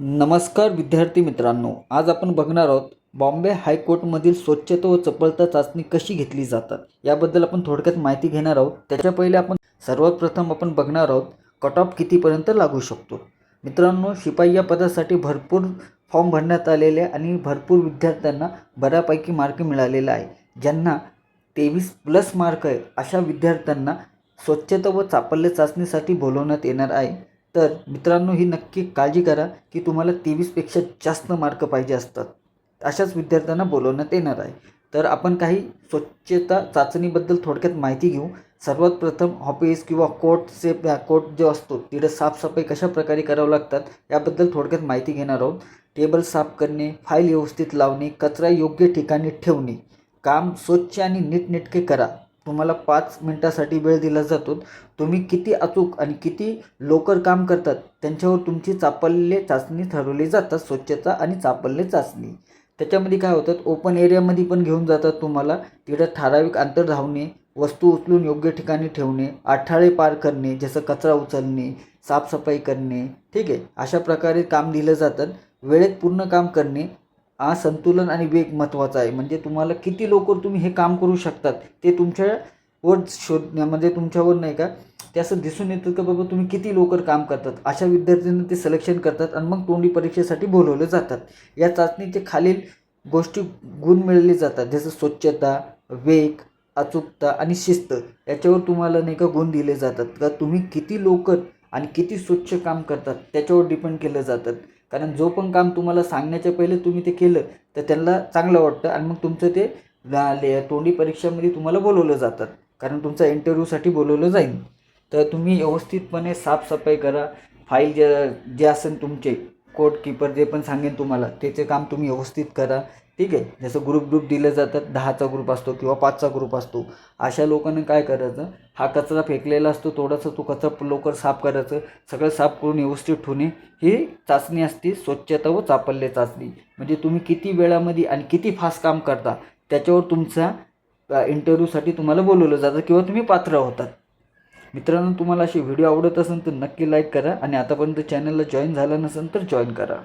नमस्कार विद्यार्थी मित्रांनो, आज आपण बघणार आहोत बॉम्बे हायकोर्टमधील स्वच्छता व चपलता चाचणी कशी घेतली जातात याबद्दल आपण थोडक्यात माहिती घेणार आहोत। त्याच्या पहिले आपण सर्वात प्रथम बघणार आहोत कट ऑफ कितीपर्यंत लागू शकतो। मित्रांनो, शिपाई या पदासाठी भरपूर फॉर्म भरण्यात आलेले आणि भरपूर विद्यार्थ्यांना बऱ्यापैकी मार्क मिळालेले आहे। ज्यांना 23+ मार्क आहे अशा विद्यार्थ्यांना स्वच्छता व चापल्य चाचणीसाठी बोलवण्यात येणार आहे। तर मित्रांनो, ही नक्की काळजी करा की तुम्हाला 23पेक्षा जास्त मार्क पाहिजे असतात, अशाच विद्यार्थ्यांना बोलवण्यात येणार आहे। तर आपण काही स्वच्छता चाचणीबद्दल थोडक्यात माहिती घेऊ। सर्वात प्रथम ऑफिस किंवा कोर्ट जो असतो तिथे साफसफाई कशा प्रकारे करावं लागतात याबद्दल थोडक्यात माहिती घेणार आहोत। टेबल साफ करणे, फाईल व्यवस्थित लावणे, कचरा योग्य ठिकाणी ठेवणे, काम स्वच्छ आणि नीटनेटके करा। तुम्हाला 5 मिनिटासाठी वेळ दिला जातो। तुम्ही किती अचूक आणि किती लवकर काम करतात त्यांच्यावर तुमची चापल्य चाचणी ठरवली जातात। स्वच्छता आणि चापल्य चाचणी त्याच्यामध्ये काय होतात, ओपन एरियामध्ये पण घेऊन जातात तुम्हाला। तिथे ठराविक अंतर धावणे, वस्तू उचलून योग्य ठिकाणी ठेवणे, अडथळे पार करणे, जसं कचरा उचलणे, साफसफाई करणे, ठीक आहे, अशा प्रकारे काम दिलं जातं। वेळेत पूर्ण काम करणे, संतुलन आणि वेग महत्त्वाचा आहे। म्हणजे तुम्हाला किती लवकर तुम्ही हे काम करू शकतात ते तुमच्यावर शोधण्यामध्ये तुमच्यावर नाही का ते असं दिसून येतं की बाबा तुम्ही किती लवकर काम करतात। अशा विद्यार्थ्यांना ते सिलेक्शन करतात आणि मग तोंडी परीक्षेसाठी बोलवले जातात। या चाचणीचे खालील गोष्टी गुण मिळवले जातात, जसं स्वच्छता, वेग, अचूकता आणि शिस्त। याच्यावर तुम्हाला नाही का गुण दिले जातात का तुम्ही किती लवकर आणि किती स्वच्छ काम करतात त्याच्यावर डिपेंड केलं जातं। कारण जो पण काम तुम्हाला सांगण्याच्या पहिले तुम्ही ते केलं तर त्यांना चांगलं वाटतं आणि मग तुमचं ते तोंडी परीक्षेमध्ये तुम्हाला बोलवलं जातात, कारण तुमचा इंटरव्ह्यूसाठी बोलवलं जाईल। तर तुम्ही व्यवस्थितपणे साफसफाई करा। फाईल जे असेल तुमचे कोर्ट कीपर जे पण सांगेन तुम्हाला त्याचे काम तुम्ही व्यवस्थित करा, ठीक आहे। जसं ग्रुप दिले जातात, 10चा ग्रुप असतो किंवा 5चा ग्रुप असतो। अशा लोकांना काय करायचं, हा कचरा फेकलेला असतो थोडासा तो कचरा लवकर साफ करायचं, सगळं साफ करून व्यवस्थित ठेवणे, ही चाचणी असते स्वच्छता व चापल्य चाचणी। म्हणजे तुम्ही किती वेळामध्ये आणि किती फास्ट काम करता त्याच्यावर तुमचा इंटरव्ह्यूसाठी तुम्हाला बोलवलं जातं किंवा तुम्ही पात्र होतात। मित्रांनो, तुम्हाला अशी व्हिडिओ आवडत असेल तर नक्की लाईक करा आणि आतापर्यंत चॅनलला जॉईन झाला नसेल तर जॉईन करा।